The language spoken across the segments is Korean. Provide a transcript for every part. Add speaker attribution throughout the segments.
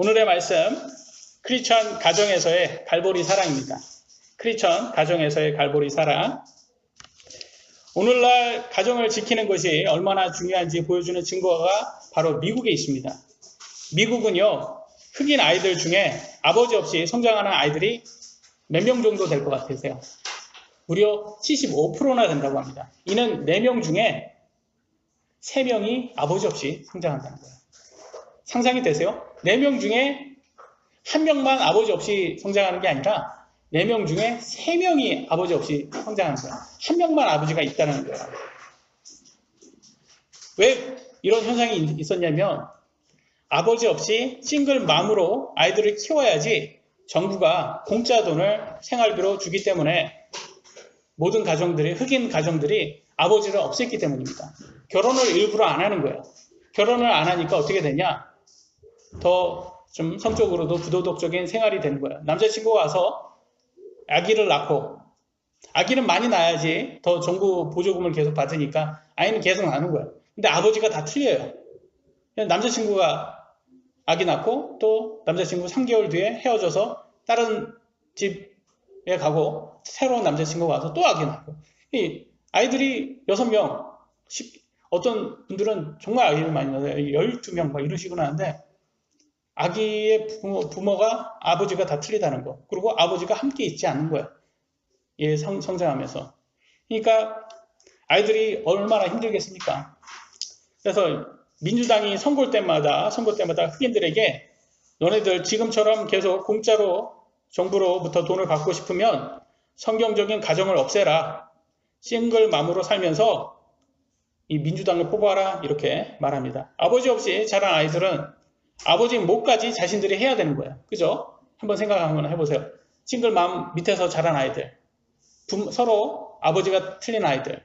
Speaker 1: 오늘의 말씀, 크리스천 가정에서의 갈보리 사랑입니다. 크리스천 가정에서의 갈보리 사랑. 오늘날 가정을 지키는 것이 얼마나 중요한지 보여주는 증거가 바로 미국에 있습니다. 미국은요, 흑인 아이들 중에 아버지 없이 성장하는 아이들이 몇 명 정도 될 것 같으세요? 무려 75%나 된다고 합니다. 이는 4명 중에 3명이 아버지 없이 성장한다는 거예요. 상상이 되세요? 4명 중에 1명만 아버지 없이 성장하는 게 아니라 4명 중에 3명이 아버지 없이 성장하는 거예요. 1명만 아버지가 있다는 거예요. 왜 이런 현상이 있었냐면 아버지 없이 싱글맘으로 아이들을 키워야지 정부가 공짜 돈을 생활비로 주기 때문에 모든 가정들이, 흑인 가정들이 아버지를 없앴기 때문입니다. 결혼을 일부러 안 하는 거예요. 결혼을 안 하니까 어떻게 되냐? 더 좀 성적으로도 부도덕적인 생활이 되는 거예요. 남자친구가 와서 아기를 낳고, 아기는 많이 낳아야지 더 정부 보조금을 계속 받으니까 아이는 계속 낳는 거예요. 근데 아버지가 다 틀려요. 남자친구가 아기 낳고 또 남자친구 3개월 뒤에 헤어져서 다른 집에 가고 새로운 남자친구가 와서 또 아기 낳고, 이 아이들이 6명, 어떤 분들은 정말 아기를 많이 낳아요. 12명 막 이런 식으로 하는데 아기의 부모가 아버지가 다 틀리다는 거. 그리고 아버지가 함께 있지 않는 거예요. 예, 성장하면서. 그러니까 아이들이 얼마나 힘들겠습니까? 그래서 민주당이 선거 때마다 흑인들에게 너네들 지금처럼 계속 공짜로 정부로부터 돈을 받고 싶으면 성경적인 가정을 없애라. 싱글맘으로 살면서 이 민주당을 뽑아라. 이렇게 말합니다. 아버지 없이 자란 아이들은 아버지 몫까지 자신들이 해야 되는 거예요. 그죠? 한번 생각 한번 해보세요. 싱글맘 밑에서 자란 아이들, 서로 아버지가 틀린 아이들,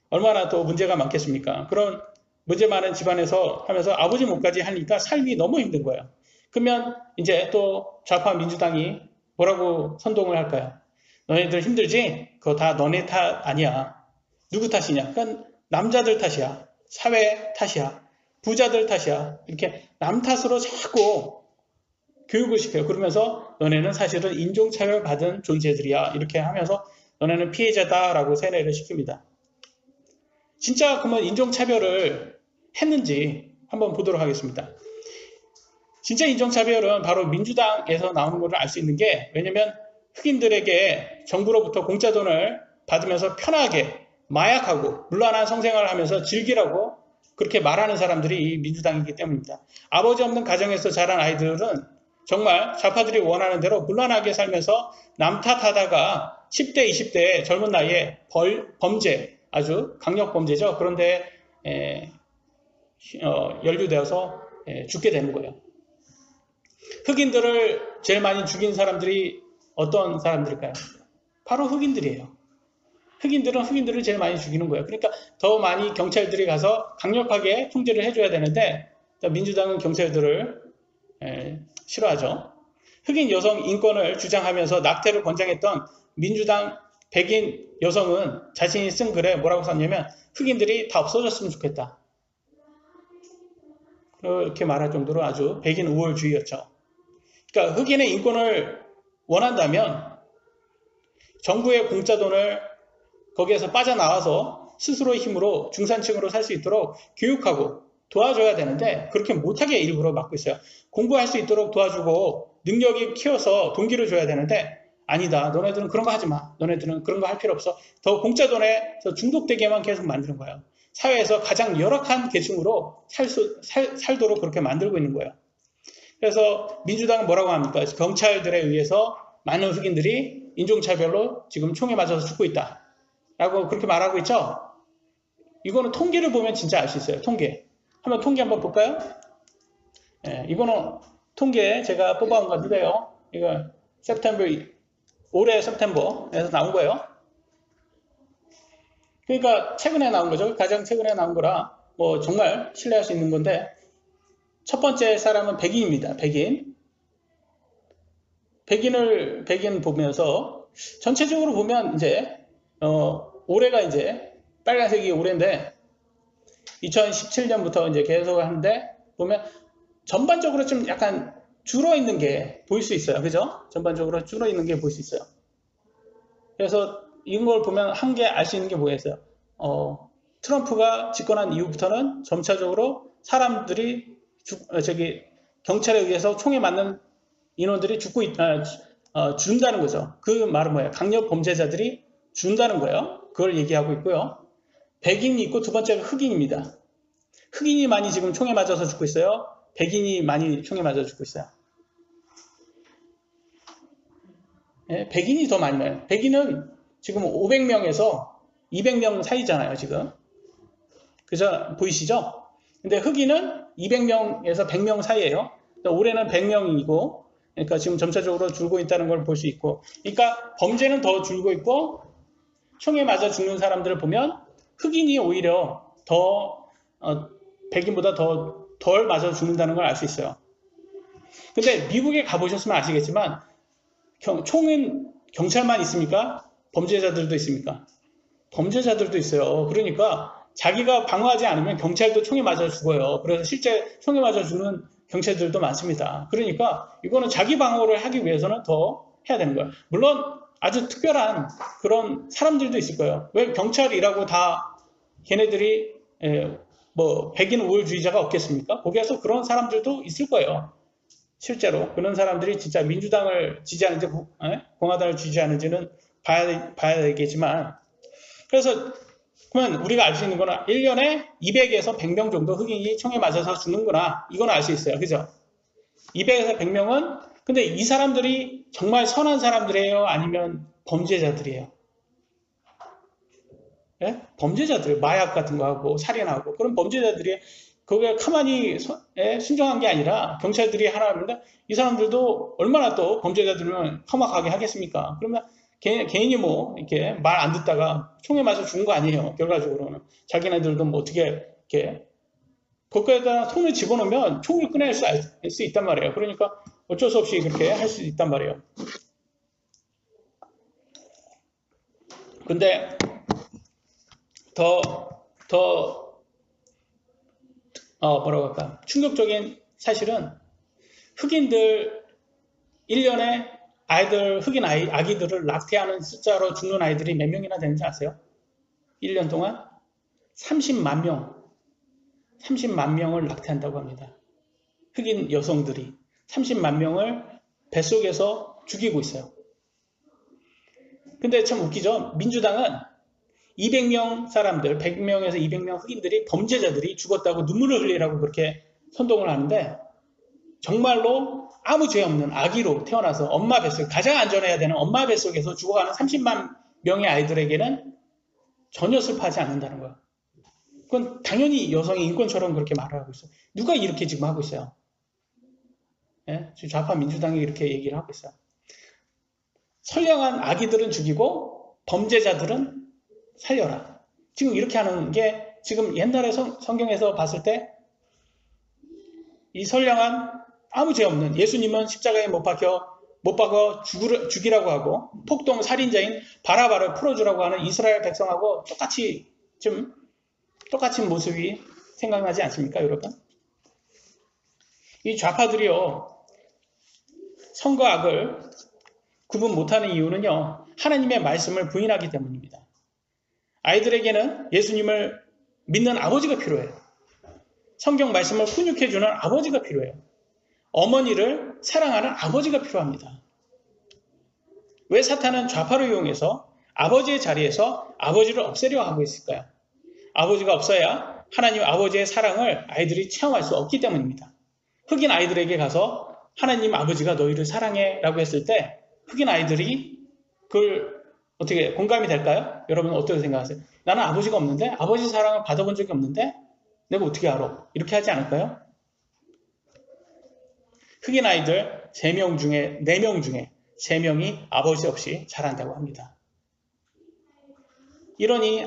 Speaker 1: 얼마나 또 문제가 많겠습니까? 그런 문제 많은 집안에서 하면서 아버지 몫까지 하니까 삶이 너무 힘든 거예요. 그러면 이제 또 좌파 민주당이 뭐라고 선동을 할까요? 너네들 힘들지? 그거 다 너네 탓 아니야. 누구 탓이냐? 그건 남자들 탓이야. 사회 탓이야. 부자들 탓이야. 이렇게 남 탓으로 자꾸 교육을 시켜요. 그러면서 너네는 사실은 인종차별 받은 존재들이야. 이렇게 하면서 너네는 피해자다라고 세뇌를 시킵니다. 진짜 그러면 인종차별을 했는지 한번 보도록 하겠습니다. 진짜 인종차별은 바로 민주당에서 나오는 것을 알 수 있는 게, 왜냐면 흑인들에게 정부로부터 공짜 돈을 받으면서 편하게 마약하고 물란한 성생활을 하면서 즐기라고 그렇게 말하는 사람들이 이 민주당이기 때문입니다. 아버지 없는 가정에서 자란 아이들은 정말 좌파들이 원하는 대로 물란하게 살면서 남 탓하다가 10대, 20대 젊은 나이에 범죄, 아주 강력 범죄죠. 그런데 연루되어서 죽게 되는 거예요. 흑인들을 제일 많이 죽인 사람들이 어떤 사람들일까요? 바로 흑인들이에요. 흑인들은 흑인들을 제일 많이 죽이는 거예요. 그러니까 더 많이 경찰들이 가서 강력하게 통제를 해줘야 되는데 민주당은 경찰들을 싫어하죠. 흑인 여성 인권을 주장하면서 낙태를 권장했던 민주당 백인 여성은 자신이 쓴 글에 뭐라고 썼냐면 흑인들이 다 없어졌으면 좋겠다. 그렇게 말할 정도로 아주 백인 우월주의였죠. 그러니까 흑인의 인권을 원한다면 정부의 공짜 돈을 거기에서 빠져나와서 스스로의 힘으로 중산층으로 살 수 있도록 교육하고 도와줘야 되는데 그렇게 못하게 일부러 막고 있어요. 공부할 수 있도록 도와주고 능력이 키워서 동기를 줘야 되는데 아니다. 너네들은 그런 거 하지 마. 너네들은 그런 거 할 필요 없어. 더 공짜 돈에서 중독되게만 계속 만드는 거예요. 사회에서 가장 열악한 계층으로 살도록 그렇게 만들고 있는 거예요. 그래서 민주당은 뭐라고 합니까? 경찰들에 의해서 많은 흑인들이 인종차별로 지금 총에 맞아서 죽고 있다. 라고 그렇게 말하고 있죠? 이거는 통계를 보면 진짜 알 수 있어요. 통계. 통계 한번 볼까요? 이거는 통계 제가 뽑아온 건데요. 이거 올해 september에서 나온 거예요. 그러니까 최근에 나온 거죠. 가장 최근에 나온 거라 뭐 정말 신뢰할 수 있는 건데 첫 번째 사람은 백인입니다. 백인 보면서 전체적으로 보면 이제 올해가 이제 빨간색이 올해인데 2017년부터 이제 계속 하는데 보면 전반적으로 좀 약간 줄어 있는 게 보일 수 있어요. 그죠? 전반적으로 줄어 있는 게 보일 수 있어요. 그래서 이걸 보면 한 개 알 수 있는 게 뭐였어요? 트럼프가 집권한 이후부터는 점차적으로 사람들이 경찰에 의해서 총에 맞는 인원들이 준다는 거죠. 그 말은 뭐예요? 강력 범죄자들이 준다는 거예요. 그걸 얘기하고 있고요. 백인이 있고 두 번째가 흑인입니다. 흑인이 많이 지금 총에 맞아서 죽고 있어요. 백인이 많이 총에 맞아 죽고 있어요. 네, 백인이 더 많이 나요. 백인은 지금 500명에서 200명 사이잖아요, 지금. 그죠? 보이시죠? 근데 흑인은 200명에서 100명 사이예요. 올해는 100명이고, 그러니까 지금 점차적으로 줄고 있다는 걸 볼 수 있고, 그러니까 범죄는 더 줄고 있고, 총에 맞아 죽는 사람들을 보면 흑인이 오히려 백인보다 덜 맞아 죽는다는 걸 알 수 있어요. 근데 미국에 가보셨으면 아시겠지만, 총은 경찰만 있습니까? 범죄자들도 있습니까? 범죄자들도 있어요. 그러니까 자기가 방어하지 않으면 경찰도 총에 맞아 죽어요. 그래서 실제 총에 맞아 죽는 경찰들도 많습니다. 그러니까 이거는 자기 방어를 하기 위해서는 더 해야 되는 거예요. 물론 아주 특별한 그런 사람들도 있을 거예요. 왜 경찰이라고 다 걔네들이 백인 우월주의자가 없겠습니까? 거기에서 그런 사람들도 있을 거예요. 실제로 그런 사람들이 진짜 민주당을 지지하는지 공화당을 지지하는지는 봐야 되겠지만, 그래서 그러면 우리가 알 수 있는 거는 1년에 200에서 100명 정도 흑인이 총에 맞아서 죽는구나, 이건 알 수 있어요. 그죠? 200에서 100명은, 근데 이 사람들이 정말 선한 사람들이에요? 아니면 범죄자들이에요? 예? 범죄자들, 마약 같은 거 하고 살인하고 그런 범죄자들이 그게 가만히 순종한 게 아니라 경찰들이 하라는데, 이 사람들도 얼마나 또 범죄자들은 험악하게 하겠습니까? 그러면 개인이 뭐 이렇게 말 안 듣다가 총에 맞아 죽은 거 아니에요. 결과적으로는 자기네들도 뭐 어떻게 이렇게 거기에다 손을 집어넣으면 총을 꺼낼 수 있단 말이에요. 그러니까 어쩔 수 없이 그렇게 할 수 있단 말이에요. 근데 뭐라고 할까, 충격적인 사실은 흑인들 1년에 흑인 아기들을 낙태하는 숫자로 죽는 아이들이 몇 명이나 되는지 아세요? 1년 동안 30만 명을 낙태한다고 합니다. 흑인 여성들이 30만 명을 뱃속에서 죽이고 있어요. 근데 참 웃기죠? 민주당은 200명 사람들, 100명에서 200명 흑인들이, 범죄자들이 죽었다고 눈물을 흘리라고 그렇게 선동을 하는데, 정말로 아무 죄 없는 아기로 태어나서 엄마 뱃속, 가장 안전해야 되는 엄마 뱃속에서 죽어가는 30만 명의 아이들에게는 전혀 슬퍼하지 않는다는 거예요. 그건 당연히 여성의 인권처럼 그렇게 말을 하고 있어요. 누가 이렇게 지금 하고 있어요? 예? 지금 좌파 민주당이 이렇게 얘기를 하고 있어요. 선량한 아기들은 죽이고 범죄자들은 살려라. 지금 이렇게 하는 게, 지금 옛날에 성경에서 봤을 때 이 선량한 아무 죄 없는 예수님은 십자가에 못 박아 죽이라고 하고 폭동 살인자인 바라바를 풀어주라고 하는 이스라엘 백성하고 똑같은 모습이 생각나지 않습니까, 여러분? 이 좌파들이요, 선과 악을 구분 못하는 이유는요, 하나님의 말씀을 부인하기 때문입니다. 아이들에게는 예수님을 믿는 아버지가 필요해요. 성경 말씀을 훈육해주는 아버지가 필요해요. 어머니를 사랑하는 아버지가 필요합니다. 왜 사탄은 좌파를 이용해서 아버지의 자리에서 아버지를 없애려 하고 있을까요? 아버지가 없어야 하나님 아버지의 사랑을 아이들이 체험할 수 없기 때문입니다. 흑인 아이들에게 가서 하나님 아버지가 너희를 사랑해 라고 했을 때 흑인 아이들이 그걸 어떻게 공감이 될까요? 여러분은 어떻게 생각하세요? 나는 아버지가 없는데, 아버지 사랑을 받아본 적이 없는데 내가 어떻게 알아? 이렇게 하지 않을까요? 흑인 아이들 3명 중에 4명 중에 3명이 아버지 없이 자란다고 합니다. 이러니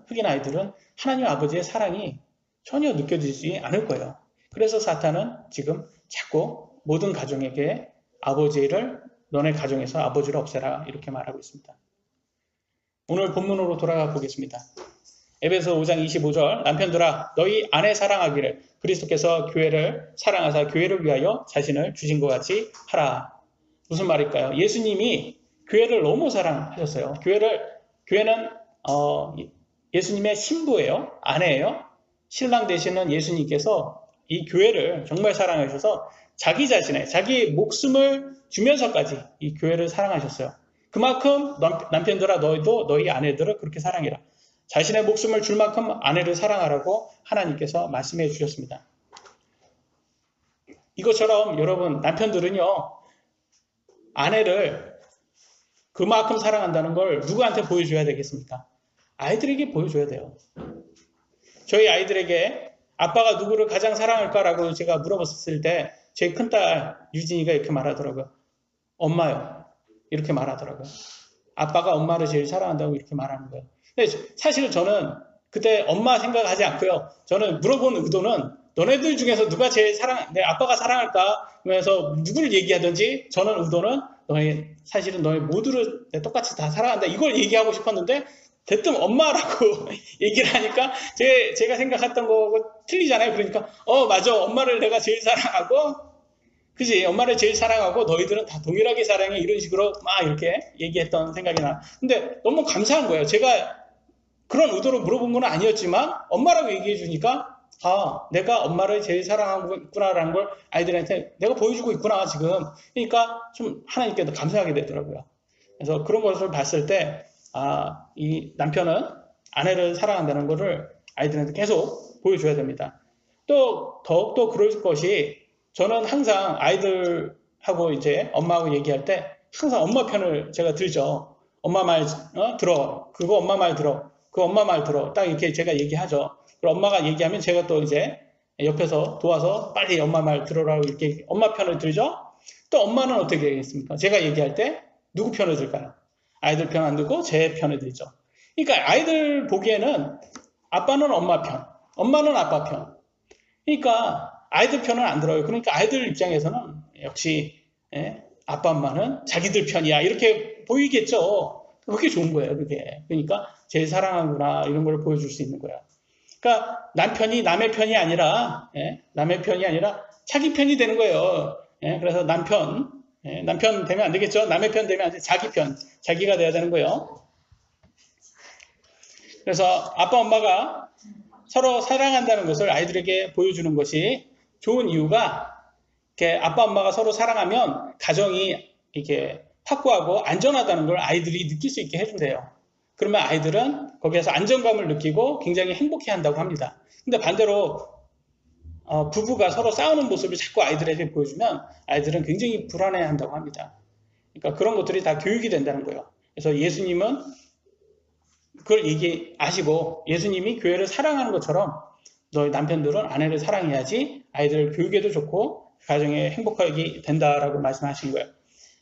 Speaker 1: 흑인 아이들은 하나님 아버지의 사랑이 전혀 느껴지지 않을 거예요. 그래서 사탄은 지금 자꾸 모든 가정에게 너네 가정에서 아버지를 없애라, 이렇게 말하고 있습니다. 오늘 본문으로 돌아가 보겠습니다. 에베소 5장 25절 남편들아 너희 아내 사랑하기를 그리스도께서 교회를 사랑하사 교회를 위하여 자신을 주신 것 같이 하라. 무슨 말일까요? 예수님이 교회를 너무 사랑하셨어요. 교회는 예수님의 신부예요. 아내예요. 신랑 되시는 예수님께서 이 교회를 정말 사랑하셔서 자기 자신의 자기 목숨을 주면서까지 이 교회를 사랑하셨어요. 그만큼 남편들아 너희도 너희 아내들을 그렇게 사랑해라. 자신의 목숨을 줄 만큼 아내를 사랑하라고 하나님께서 말씀해 주셨습니다. 이것처럼 여러분 남편들은요. 아내를 그만큼 사랑한다는 걸 누구한테 보여줘야 되겠습니까? 아이들에게 보여줘야 돼요. 저희 아이들에게 아빠가 누구를 가장 사랑할까라고 제가 물어봤을 때 제 큰딸 유진이가 이렇게 말하더라고요. 엄마요. 이렇게 말하더라고요. 아빠가 엄마를 제일 사랑한다고 이렇게 말하는 거예요. 근데 사실 저는 그때 엄마 생각하지 않고요. 저는 물어본 의도는 너네들 중에서 누가 제일 내 아빠가 사랑할까? 그래서 누구를 얘기하든지 저는 의도는 사실은 너희 모두를 똑같이 다 사랑한다. 이걸 얘기하고 싶었는데 대뜸 엄마라고 얘기를 하니까 제가 생각했던 거하고 틀리잖아요. 그러니까 맞아. 엄마를 내가 제일 사랑하고 그지? 엄마를 제일 사랑하고 너희들은 다 동일하게 사랑해. 이런 식으로 막 이렇게 얘기했던 생각이 나. 근데 너무 감사한 거예요. 제가 그런 의도로 물어본 건 아니었지만 엄마라고 얘기해 주니까 내가 엄마를 제일 사랑하고 있구나라는 걸 아이들한테 내가 보여주고 있구나 지금. 그러니까 좀 하나님께도 감사하게 되더라고요. 그래서 그런 것을 봤을 때 이 남편은 아내를 사랑한다는 것을 아이들한테 계속 보여줘야 됩니다. 또 더욱더 그럴 것이 저는 항상 아이들하고 이제 엄마하고 얘기할 때 항상 엄마 편을 제가 들죠. 엄마 말 들어. 그거 엄마 말 들어. 그 엄마 말 들어. 딱 이렇게 제가 얘기하죠. 그럼 엄마가 얘기하면 제가 또 이제 옆에서 도와서 빨리 엄마 말 들어라고 이렇게 엄마 편을 들죠. 또 엄마는 어떻게 하겠습니까? 제가 얘기할 때 누구 편을 들까요? 아이들 편 안 듣고 제 편을 들죠. 그러니까 아이들 보기에는 아빠는 엄마 편, 엄마는 아빠 편. 그러니까 아이들 편은 안 들어요. 그러니까 아이들 입장에서는 역시 아빠 엄마는 자기들 편이야 이렇게 보이겠죠. 그게 좋은 거예요. 그게. 그러니까 제일 사랑하구나 이런 걸 보여줄 수 있는 거야. 그러니까 남편이 남의 편이 아니라 남의 편이 아니라 자기 편이 되는 거예요. 그래서 남편 되면 안 되겠죠. 남의 편 되면 안 돼. 자기 편, 자기가 돼야 되는 거예요. 그래서 아빠 엄마가 서로 사랑한다는 것을 아이들에게 보여주는 것이 좋은 이유가 이렇게 아빠 엄마가 서로 사랑하면 가정이 이렇게 확고하고 안전하다는 걸 아이들이 느낄 수 있게 해준대요. 그러면 아이들은 거기에서 안정감을 느끼고 굉장히 행복해한다고 합니다. 근데 반대로 부부가 서로 싸우는 모습을 자꾸 아이들에게 보여주면 아이들은 굉장히 불안해한다고 합니다. 그러니까 그런 것들이 다 교육이 된다는 거예요. 그래서 예수님은 그걸 얘기하시고 예수님이 교회를 사랑하는 것처럼 너희 남편들은 아내를 사랑해야지 아이들 교육에도 좋고 가정에 행복하게 된다라고 말씀하신 거예요.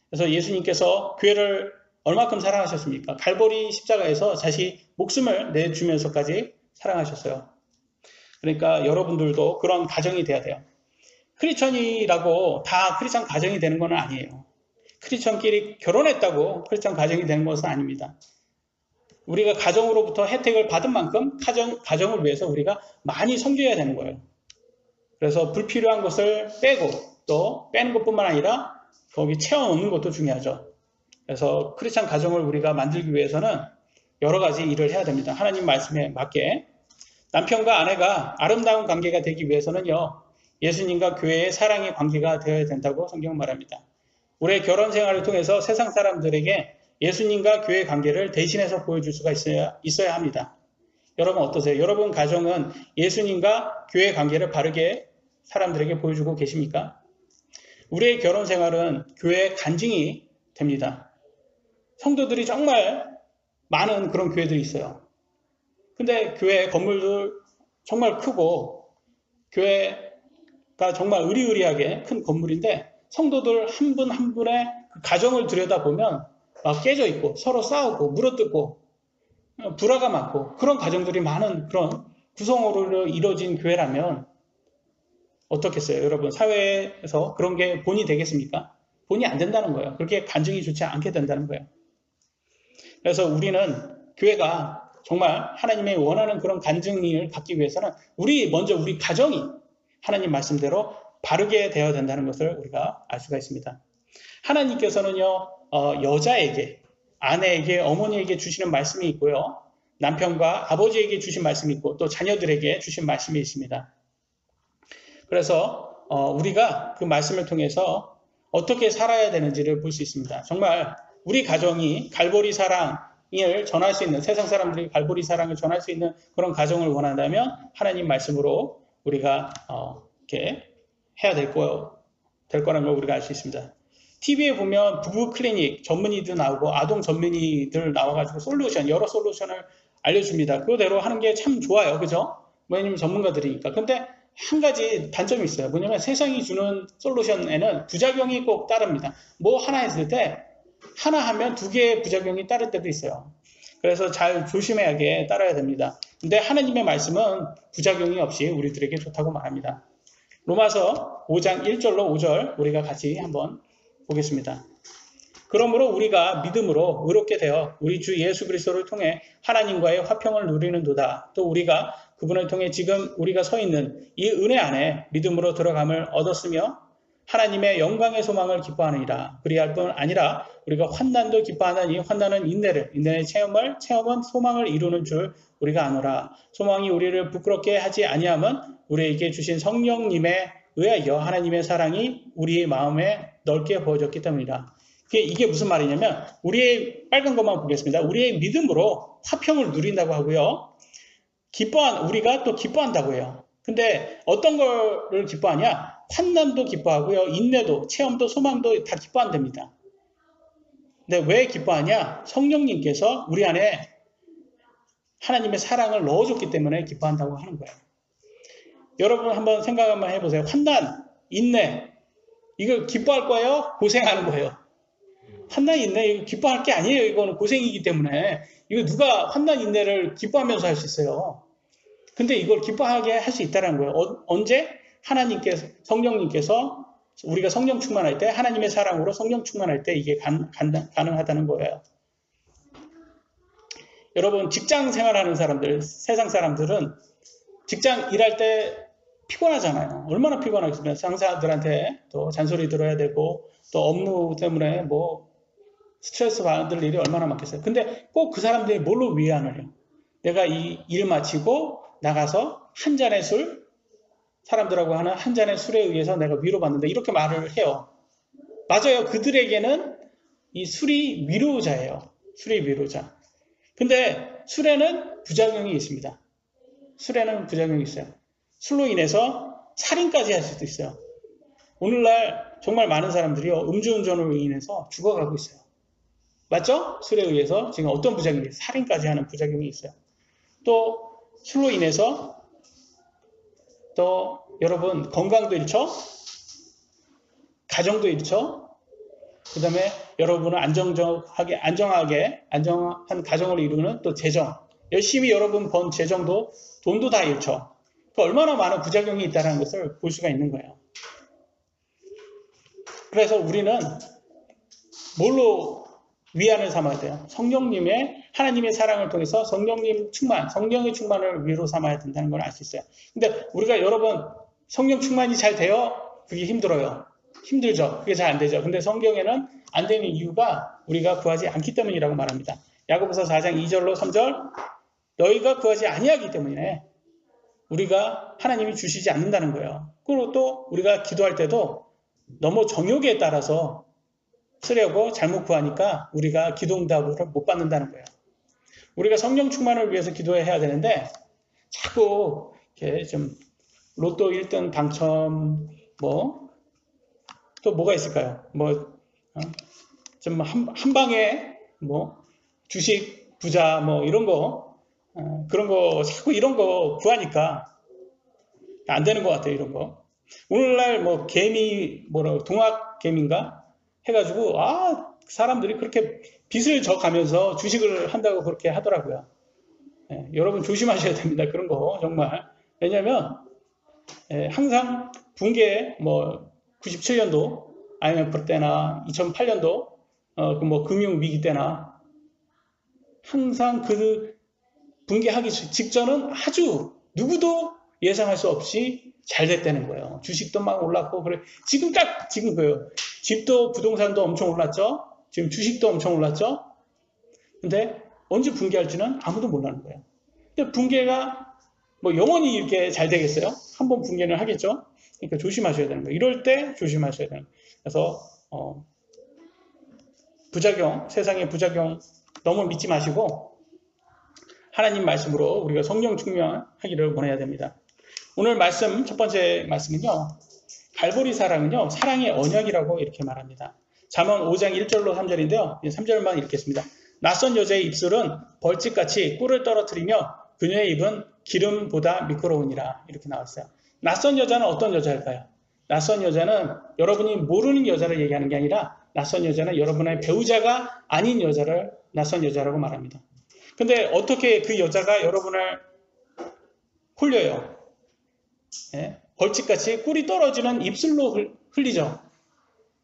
Speaker 1: 그래서 예수님께서 교회를 얼마큼 사랑하셨습니까? 갈보리 십자가에서 자신 목숨을 내주면서까지 사랑하셨어요. 그러니까 여러분들도 그런 가정이 돼야 돼요. 크리스천이라고 다 크리스천 가정이 되는 건 아니에요. 크리스천끼리 결혼했다고 크리스천 가정이 되는 것은 아닙니다. 우리가 가정으로부터 혜택을 받은 만큼 가정을 위해서 우리가 많이 섬겨야 되는 거예요. 그래서 불필요한 것을 빼고 또 빼는 것뿐만 아니라 거기 채워넣는 것도 중요하죠. 그래서 크리스천 가정을 우리가 만들기 위해서는 여러 가지 일을 해야 됩니다. 하나님 말씀에 맞게 남편과 아내가 아름다운 관계가 되기 위해서는요. 예수님과 교회의 사랑의 관계가 되어야 된다고 성경은 말합니다. 우리의 결혼 생활을 통해서 세상 사람들에게 예수님과 교회 관계를 대신해서 보여줄 수가 있어야 합니다. 여러분 어떠세요? 여러분 가정은 예수님과 교회 관계를 바르게 사람들에게 보여주고 계십니까? 우리의 결혼 생활은 교회의 간증이 됩니다. 성도들이 정말 많은 그런 교회들이 있어요. 근데 교회 건물들 정말 크고 교회가 정말 의리의리하게 큰 건물인데 성도들 한 분 한 분의 그 가정을 들여다보면 막 깨져 있고 서로 싸우고 물어뜯고 불화가 많고 그런 가정들이 많은 그런 구성으로 이루어진 교회라면 어떻겠어요? 여러분 사회에서 그런 게 본이 되겠습니까? 본이 안 된다는 거예요. 그렇게 간증이 좋지 않게 된다는 거예요. 그래서 우리는 교회가 정말 하나님의 원하는 그런 간증을 갖기 위해서는 먼저 우리 가정이 하나님 말씀대로 바르게 되어야 된다는 것을 우리가 알 수가 있습니다. 하나님께서는요, 여자에게, 아내에게, 어머니에게 주시는 말씀이 있고요. 남편과 아버지에게 주신 말씀이 있고 또 자녀들에게 주신 말씀이 있습니다. 그래서 우리가 그 말씀을 통해서 어떻게 살아야 되는지를 볼 수 있습니다. 정말 우리 가정이 갈보리 사랑을 전할 수 있는, 세상 사람들이 갈보리 사랑을 전할 수 있는 그런 가정을 원한다면 하나님 말씀으로 우리가 이렇게 해야 될 거라는 걸 우리가 알 수 있습니다. TV에 보면 부부 클리닉 전문의들 나오고 아동 전문의들 나와가지고 여러 솔루션을 알려줍니다. 그대로 하는 게 참 좋아요. 그죠? 왜냐면 전문가들이니까. 근데 한 가지 단점이 있어요. 뭐냐면 세상이 주는 솔루션에는 부작용이 꼭 따릅니다. 뭐 하나 했을 때 하나 하면 두 개의 부작용이 따를 때도 있어요. 그래서 잘 조심하게 따라야 됩니다. 근데 하나님의 말씀은 부작용이 없이 우리들에게 좋다고 말합니다. 로마서 5장 1절로 5절 우리가 같이 한번 보겠습니다. 그러므로 우리가 믿음으로 의롭게 되어 우리 주 예수 그리스도를 통해 하나님과의 화평을 누리는도다. 또 우리가 그분을 통해 지금 우리가 서 있는 이 은혜 안에 믿음으로 들어감을 얻었으며 하나님의 영광의 소망을 기뻐하느니라. 그리할 뿐 아니라 우리가 환난도 기뻐하나니 환난은 인내의 체험은 소망을 이루는 줄 우리가 아노라. 소망이 우리를 부끄럽게 하지 아니함은 우리에게 주신 성령님에 의하여 하나님의 사랑이 우리의 마음에 넓게 부어졌기 때문이다. 이게 무슨 말이냐면 우리의 빨간 것만 보겠습니다. 우리의 믿음으로 화평을 누린다고 하고요. 우리가 또 기뻐한다고 해요. 근데 어떤 거를 기뻐하냐? 환난도 기뻐하고요. 인내도, 체험도, 소망도 다 기뻐한답니다. 근데 왜 기뻐하냐? 성령님께서 우리 안에 하나님의 사랑을 넣어줬기 때문에 기뻐한다고 하는 거예요. 여러분 한번 생각 한번 해보세요. 환난, 인내, 이걸 기뻐할 거예요? 고생하는 거예요? 환난, 인내, 이거 기뻐할 게 아니에요. 이거는 고생이기 때문에. 이거 누가 환난, 인내를 기뻐하면서 할 수 있어요? 근데 이걸 기뻐하게 할 수 있다는 거예요. 언제? 성령님께서 우리가 성령 충만할 때, 하나님의 사랑으로 성령 충만할 때 이게 가능하다는 거예요. 여러분, 직장 생활하는 사람들, 세상 사람들은 직장 일할 때 피곤하잖아요. 얼마나 피곤하겠습니까? 상사들한테 또 잔소리 들어야 되고, 또 업무 때문에 스트레스 받을 일이 얼마나 많겠어요. 근데 꼭 그 사람들이 뭘로 위안을 해요? 내가 이 일 마치고 나가서 한 잔의 술, 사람들하고 하는 한 잔의 술에 의해서 내가 위로받는다. 이렇게 말을 해요. 맞아요. 그들에게는 이 술이 위로자예요. 술이 위로자. 근데 술에는 부작용이 있습니다. 술에는 부작용이 있어요. 술로 인해서 살인까지 할 수도 있어요. 오늘날 정말 많은 사람들이요. 음주운전으로 인해서 죽어가고 있어요. 맞죠? 술에 의해서 지금 어떤 부작용이 살인까지 하는 부작용이 있어요. 또 술로 인해서 또 여러분 건강도 잃죠? 가정도 잃죠? 그 다음에 여러분은 안정한 가정을 이루는 또 재정, 열심히 여러분 번 재정도 돈도 다 잃죠. 얼마나 많은 부작용이 있다는 것을 볼 수가 있는 거예요. 그래서 우리는 뭘로 위안을 삼아야 돼요? 하나님의 사랑을 통해서 성령의 충만을 위로 삼아야 된다는 걸 알 수 있어요. 근데 우리가 여러분 성령 충만이 잘 돼요? 그게 힘들어요. 힘들죠. 그게 잘 안 되죠. 근데 성경에는 안 되는 이유가 우리가 구하지 않기 때문이라고 말합니다. 야고보서 4장 2절로 3절 너희가 구하지 아니하기 때문에 우리가 하나님이 주시지 않는다는 거예요. 그리고 또 우리가 기도할 때도 너무 정욕에 따라서 쓰려고 잘못 구하니까 우리가 기도응답을 못 받는다는 거예요. 우리가 성령 충만을 위해서 기도해야 되는데 자꾸 이렇게 좀 로또 1등 당첨 또 뭐가 있을까요? 좀 한 방에 주식 부자 이런 거 그런 거 자꾸 이런 거 구하니까 안 되는 것 같아요. 이런 거. 오늘날 동학 개미인가 해가지고 사람들이 그렇게 빚을 져가면서 주식을 한다고 그렇게 하더라고요. 여러분 조심하셔야 됩니다. 그런 거 정말. 왜냐하면 항상 붕괴 97년도 IMF 때나 2008년도 금융위기 때나 항상 그 붕괴하기 직전은 아주 누구도 예상할 수 없이 잘 됐다는 거예요. 주식도 막 올랐고, 그래. 지금 그요. 집도 부동산도 엄청 올랐죠? 지금 주식도 엄청 올랐죠? 근데 언제 붕괴할지는 아무도 몰라는 거예요. 근데 붕괴가 뭐 영원히 이렇게 잘 되겠어요? 한번 붕괴는 하겠죠? 그러니까 조심하셔야 되는 거예요. 이럴 때 조심하셔야 되는 거예요. 그래서, 부작용, 세상의 부작용 너무 믿지 마시고, 하나님 말씀으로 우리가 성령 충만하기를 원해야 됩니다. 오늘 말씀, 첫 번째 말씀은요, 갈보리 사랑은요, 사랑의 언약이라고 이렇게 말합니다. 잠언 5장 1절로 3절인데요, 3절만 읽겠습니다. 낯선 여자의 입술은 벌집같이 꿀을 떨어뜨리며 그녀의 입은 기름보다 미끄러우니라. 이렇게 나왔어요. 낯선 여자는 어떤 여자일까요? 낯선 여자는 여러분이 모르는 여자를 얘기하는 게 아니라 낯선 여자는 여러분의 배우자가 아닌 여자를 낯선 여자라고 말합니다. 근데 어떻게 그 여자가 여러분을 홀려요? 예? 벌집같이 꿀이 떨어지는 입술로 흘리죠.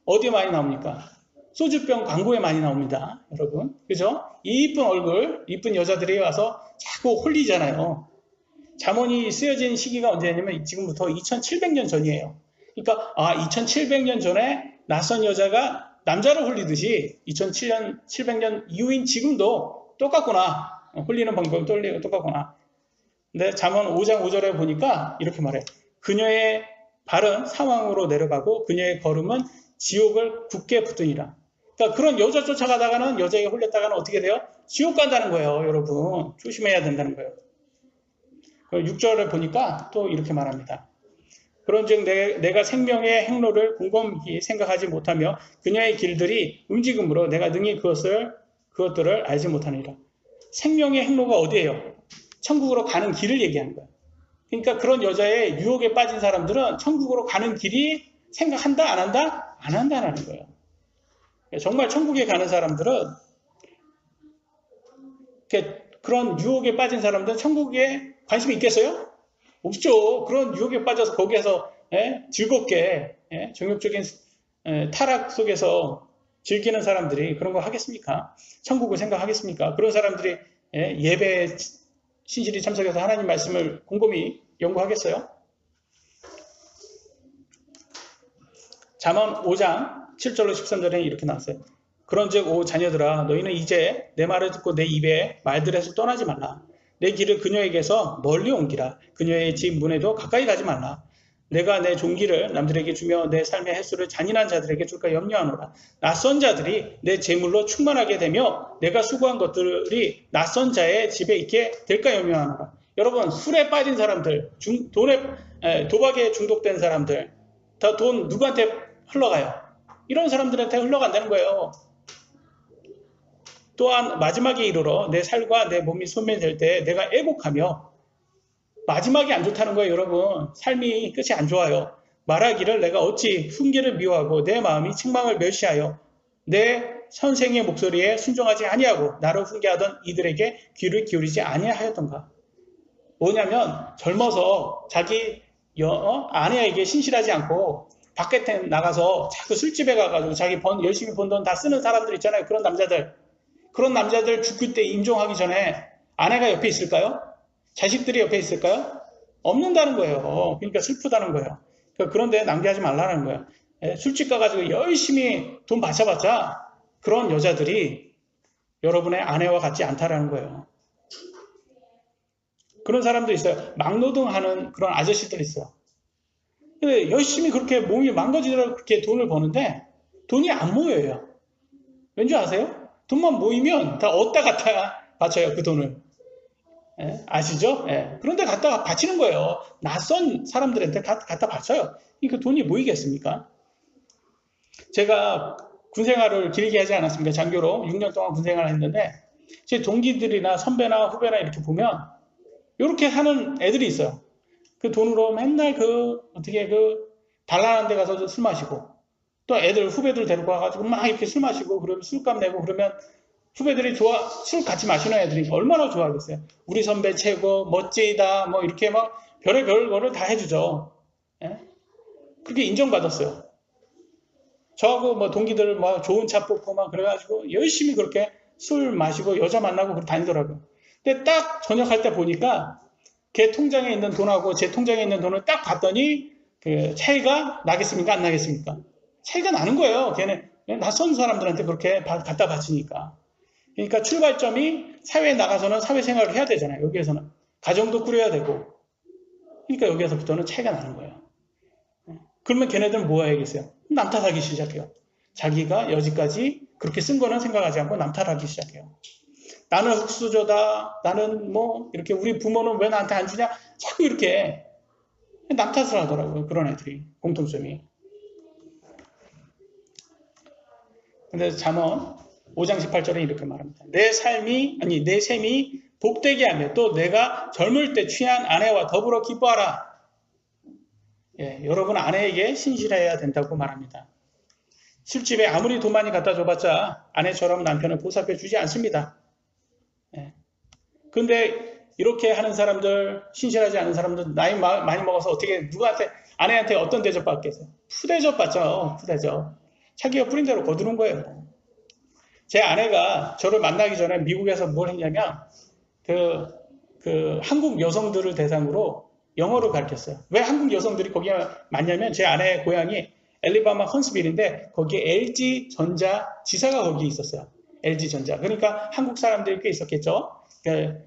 Speaker 1: 어디에 많이 나옵니까? 소주병 광고에 많이 나옵니다. 여러분. 그죠? 이쁜 얼굴, 이쁜 여자들이 와서 자꾸 홀리잖아요. 잠언이 쓰여진 시기가 언제냐면 지금부터 2700년 전이에요. 그러니까 2700년 전에 낯선 여자가 남자를 홀리듯이 2700년 이후인 지금도 똑같구나. 홀리는 방법이 똑같구나. 근데 잠언 5장 5절에 보니까 이렇게 말해요. 그녀의 발은 사망으로 내려가고 그녀의 걸음은 지옥을 굳게 붙으니라. 그러니까 그런 여자 쫓아가다가는 여자에게 홀렸다가는 어떻게 돼요? 지옥 간다는 거예요. 여러분. 조심해야 된다는 거예요. 6절에 보니까 또 이렇게 말합니다. 그런즉 내가 생명의 행로를 곰곰이 생각하지 못하며 그녀의 길들이 움직임으로 내가 능히 그것들을 알지 못하느니라. 생명의 행로가 어디예요? 천국으로 가는 길을 얘기하는 거예요. 그러니까 그런 여자의 유혹에 빠진 사람들은 천국으로 가는 길이 생각한다 안 한다? 안 한다라는 거예요. 정말 천국에 가는 사람들은 그런 유혹에 빠진 사람들은 천국에 관심이 있겠어요? 없죠. 그런 유혹에 빠져서 거기에서 즐겁게 정욕적인 타락 속에서 즐기는 사람들이 그런 거 하겠습니까? 천국을 생각하겠습니까? 그런 사람들이 예배에 신실히 참석해서 하나님 말씀을 곰곰이 연구하겠어요? 잠언 5장 7절로 13절에 이렇게 나왔어요. 그런즉 오 자녀들아 너희는 이제 내 말을 듣고 내 입에 말들에서 떠나지 말라. 내 길을 그녀에게서 멀리 옮기라. 그녀의 집 문에도 가까이 가지 말라. 내가 내 종기를 남들에게 주며 내 삶의 횟수를 잔인한 자들에게 줄까 염려하노라. 낯선 자들이 내 재물로 충만하게 되며 내가 수고한 것들이 낯선 자의 집에 있게 될까 염려하노라. 여러분 술에 빠진 사람들, 도박에 중독된 사람들, 다 돈 누구한테 흘러가요? 이런 사람들한테 흘러간다는 거예요. 또한 마지막에 이르러 내 살과 내 몸이 소멸될 때 내가 애곡하며 마지막이 안 좋다는 거예요. 여러분 삶이 끝이 안 좋아요. 말하기를 내가 어찌 훈계를 미워하고 내 마음이 책망을 멸시하여 내 선생의 목소리에 순종하지 아니하고 나를 훈계하던 이들에게 귀를 기울이지 아니하였던가. 뭐냐면 젊어서 자기 아내에게 신실하지 않고 밖에 나가서 자꾸 술집에 가가지고 자기 열심히 번 돈 다 쓰는 사람들 있잖아요. 그런 남자들 죽을 때 임종하기 전에 아내가 옆에 있을까요? 자식들이 옆에 있을까요? 없는다는 거예요. 그러니까 슬프다는 거예요. 그런데 낭비하지 말라는 거예요. 술집 가가지고 열심히 돈 바쳐봤자 그런 여자들이 여러분의 아내와 같지 않다라는 거예요. 그런 사람도 있어요. 막노동하는 그런 아저씨들 있어요. 근데 열심히 그렇게 몸이 망가지도록 그렇게 돈을 버는데 돈이 안 모여요. 왠지 아세요? 돈만 모이면 다 어디다 갖다 바쳐요, 그 돈을. 아시죠? 그런데 갖다 바치는 거예요. 낯선 사람들한테 갖다 바쳐요. 그 돈이 모이겠습니까? 제가 군생활을 길게 하지 않았습니까? 장교로 6년 동안 군생활을 했는데 제 동기들이나 선배나 후배나 이렇게 보면 이렇게 하는 애들이 있어요. 그 돈으로 맨날 단란한 데 가서 술 마시고 또 후배들 데리고 와가지고 막 이렇게 술 마시고 그러면 술값 내고 그러면 후배들이 술 같이 마시는 애들이 얼마나 좋아하겠어요. 우리 선배 최고, 멋지다, 뭐 이렇게 막 별의별 거를 다 해주죠. 그렇게 인정받았어요. 저하고 뭐 동기들 뭐 좋은 차 뽑고 막 그래가지고 열심히 그렇게 술 마시고 여자 만나고 그렇게 다니더라고요. 근데 딱 전역할 때 보니까 걔 통장에 있는 돈하고 제 통장에 있는 돈을 딱 봤더니 그 차이가 나겠습니까? 안 나겠습니까? 차이가 나는 거예요. 걔는 낯선 사람들한테 그렇게 갖다 바치니까. 그러니까 출발점이 사회에 나가서는 사회생활을 해야 되잖아요. 여기에서는. 가정도 꾸려야 되고. 그러니까 여기에서부터는 차이가 나는 거예요. 그러면 걔네들은 뭐 해야겠어요? 남 탓하기 시작해요. 자기가 여지까지 그렇게 쓴 거는 생각하지 않고 남 탓하기 시작해요. 나는 흙수저다. 나는 뭐 이렇게 우리 부모는 왜 나한테 안 주냐? 자꾸 이렇게 남 탓을 하더라고요. 그런 애들이. 공통점이. 근데 잠언 5장 18절에 이렇게 말합니다. 내 셈이 복되게 하며 또 내가 젊을 때 취한 아내와 더불어 기뻐하라. 예, 여러분 아내에게 신실해야 된다고 말합니다. 술집에 아무리 돈 많이 갖다 줘봤자 아내처럼 남편을 보살펴 주지 않습니다. 예. 근데 이렇게 하는 사람들, 신실하지 않은 사람들, 나이 많이 먹어서 어떻게 누구한테 아내한테 어떤 대접 받겠어요? 푸대접 받죠. 푸대접. 자기가 뿌린 대로 거두는 거예요. 제 아내가 저를 만나기 전에 미국에서 뭘 했냐면 그 한국 여성들을 대상으로 영어를 가르쳤어요. 왜 한국 여성들이 거기에 많냐면 제 아내의 고향이 앨리바마 헌스빌인데 거기에 LG전자 지사가 거기 있었어요. LG전자. 그러니까 한국 사람들이 꽤 있었겠죠.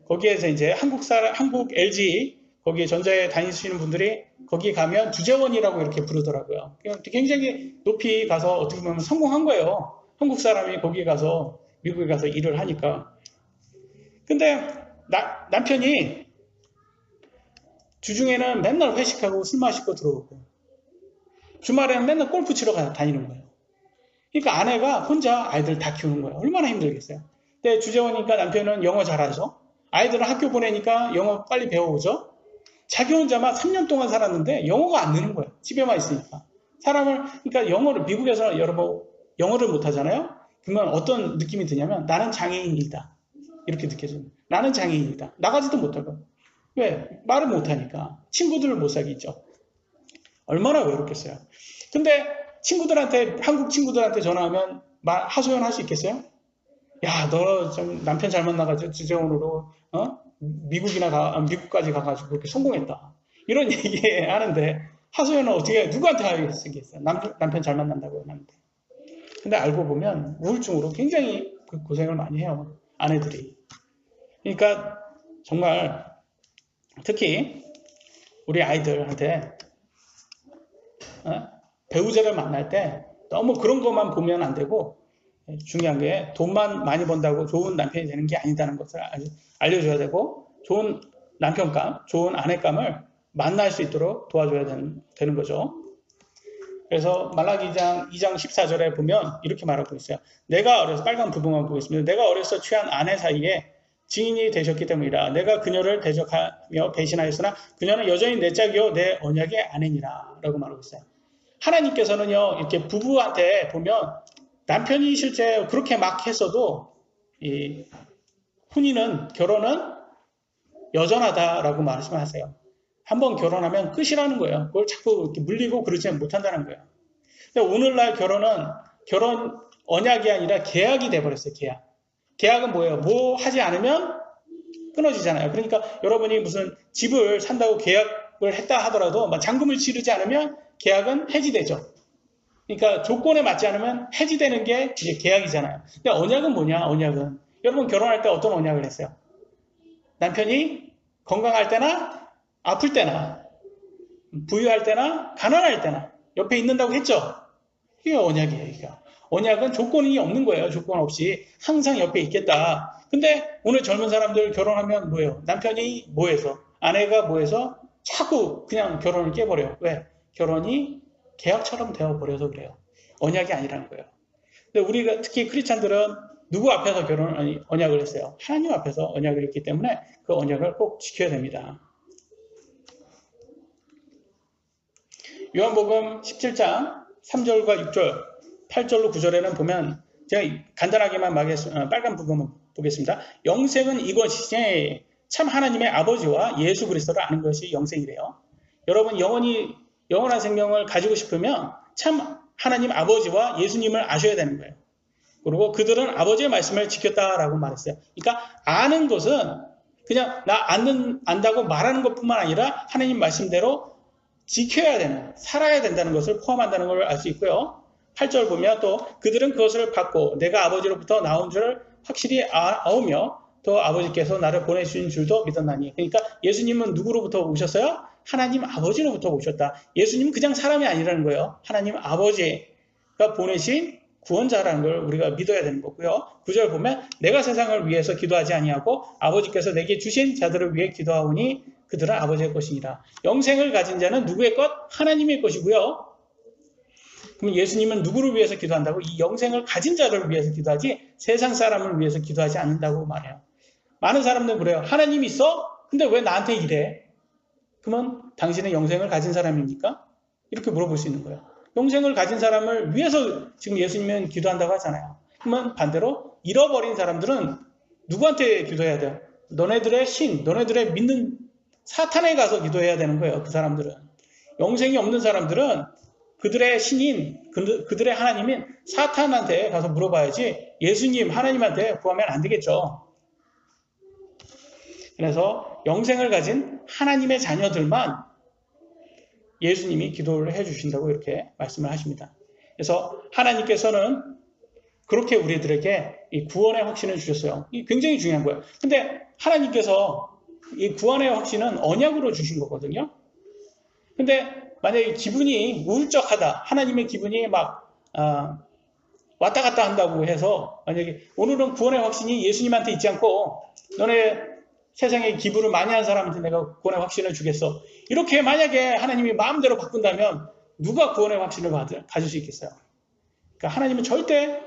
Speaker 1: 거기에서 이제 한국 LG 거기에 전자에 다니시는 분들이 거기 가면 주재원이라고 이렇게 부르더라고요. 굉장히 높이 가서 어떻게 보면 성공한 거예요. 한국 사람이 거기에 가서 미국에 가서 일을 하니까. 근데 남편이 주중에는 맨날 회식하고 술 마시고 들어오고 주말에는 맨날 골프 치러 다니는 거예요. 그러니까 아내가 혼자 아이들 다 키우는 거예요. 얼마나 힘들겠어요. 근데 주재원이니까 남편은 영어 잘하죠. 아이들은 학교 보내니까 영어 빨리 배워오죠. 자기 혼자만 3년 동안 살았는데 영어가 안 느는 거예요. 집에만 있으니까. 그러니까 영어를, 미국에서 여러분 영어를 못 하잖아요. 그러면 어떤 느낌이 드냐면 나는 장애인이다. 이렇게 느껴져요. 나는 장애인이다. 나가지도 못하고. 왜? 말을 못하니까. 친구들을 못 사귀죠. 얼마나 외롭겠어요. 근데 한국 친구들한테 전화하면 하소연할 수 있겠어요? 야, 너 좀 남편 잘 만나가지고 주재원으로 미국까지 가가지고 그렇게 성공했다. 이런 얘기 하는데 하소연은 어떻게 누구한테 하겠어요? 남편 잘 만난다고 하는데. 근데 알고 보면 우울증으로 굉장히 고생을 많이 해요. 아내들이. 그러니까 정말 특히 우리 아이들한테 배우자를 만날 때 너무 그런 것만 보면 안 되고 중요한 게 돈만 많이 번다고 좋은 남편이 되는 게 아니다는 것을 알려줘야 되고 좋은 남편감, 좋은 아내감을 만날 수 있도록 도와줘야 되는 거죠. 그래서 말라기 2장 14절에 보면 이렇게 말하고 있어요. 내가 어려서 빨간 부분만 보겠습니다. 내가 어려서 취한 아내 사이에 증인이 되셨기 때문이라. 내가 그녀를 대적하며 배신하였으나 그녀는 여전히 내 짝이요 내 언약의 아내니라 라고 말하고 있어요. 하나님께서는요 이렇게 부부한테 보면 남편이 실제 그렇게 막 했어도 이 결혼은 여전하다라고 말씀하세요. 한번 결혼하면 끝이라는 거예요. 그걸 자꾸 이렇게 물리고 그러지 못한다는 거예요. 근데 오늘날 결혼 언약이 아니라 계약이 돼버렸어요. 계약은 뭐예요? 뭐 하지 않으면 끊어지잖아요. 그러니까 여러분이 무슨 집을 산다고 계약을 했다 하더라도 잔금을 치르지 않으면 계약은 해지되죠. 그러니까 조건에 맞지 않으면 해지되는 게 이제 계약이잖아요. 근데 언약은 뭐냐? 언약은 여러분 결혼할 때 어떤 언약을 했어요? 남편이 건강할 때나 아플 때나 부유할 때나 가난할 때나 옆에 있는다고 했죠. 이게 언약이에요. 이게. 언약은 조건이 없는 거예요. 조건 없이 항상 옆에 있겠다. 근데 오늘 젊은 사람들 결혼하면 뭐예요? 남편이 뭐해서 아내가 뭐해서 자꾸 그냥 결혼을 깨버려요. 왜? 결혼이 계약처럼 되어버려서 그래요. 언약이 아니라는 거예요. 근데 우리가 특히 크리스찬들은 누구 앞에서 언약을 했어요? 하나님 앞에서 언약을 했기 때문에 그 언약을 꼭 지켜야 됩니다. 요한복음 17장 3절과 6절, 8절로 9절에는 보면 제가 간단하게만 빨간 부분만 보겠습니다. 영생은 이것이지 참 하나님의 아버지와 예수 그리스도를 아는 것이 영생이래요. 여러분 영원한 생명을 가지고 싶으면 참 하나님 아버지와 예수님을 아셔야 되는 거예요. 그리고 그들은 아버지의 말씀을 지켰다라고 말했어요. 그러니까 아는 것은 그냥 나 안다고 말하는 것뿐만 아니라 하나님 말씀대로 지켜야 되는, 살아야 된다는 것을 포함한다는 걸 알 수 있고요. 8절 보면 또 그들은 그것을 받고 내가 아버지로부터 나온 줄을 확실히 아오며 또 아버지께서 나를 보내주신 줄도 믿었나니. 그러니까 예수님은 누구로부터 오셨어요? 하나님 아버지로부터 오셨다. 예수님은 그냥 사람이 아니라는 거예요. 하나님 아버지가 보내신 구원자라는 걸 우리가 믿어야 되는 거고요. 9절 보면 내가 세상을 위해서 기도하지 아니하고 아버지께서 내게 주신 자들을 위해 기도하오니 그들은 아버지의 것이니라. 영생을 가진 자는 누구의 것? 하나님의 것이고요. 그럼 예수님은 누구를 위해서 기도한다고? 이 영생을 가진 자를 위해서 기도하지 세상 사람을 위해서 기도하지 않는다고 말해요. 많은 사람들은 그래요. 하나님이 있어? 근데 왜 나한테 이래? 그러면 당신은 영생을 가진 사람입니까? 이렇게 물어볼 수 있는 거예요. 영생을 가진 사람을 위해서 지금 예수님은 기도한다고 하잖아요. 그러면 반대로 잃어버린 사람들은 누구한테 기도해야 돼요? 너네들의 신, 너네들의 믿는 사탄에 가서 기도해야 되는 거예요. 그 사람들은. 영생이 없는 사람들은 그들의 신인, 그들의 하나님인 사탄한테 가서 물어봐야지 예수님, 하나님한테 구하면 안 되겠죠. 그래서 영생을 가진 하나님의 자녀들만 예수님이 기도를 해주신다고 이렇게 말씀을 하십니다. 그래서 하나님께서는 그렇게 우리들에게 이 구원의 확신을 주셨어요. 이 굉장히 중요한 거예요. 근데 하나님께서 이 구원의 확신은 언약으로 주신 거거든요. 근데 만약에 기분이 우울적하다, 하나님의 기분이 막 왔다 갔다 한다고 해서 만약에 오늘은 구원의 확신이 예수님한테 있지 않고 너네 세상에 기부를 많이 한 사람한테 내가 구원의 확신을 주겠어. 이렇게 만약에 하나님이 마음대로 바꾼다면 누가 구원의 확신을 가질 수 있겠어요? 그러니까 하나님은 절대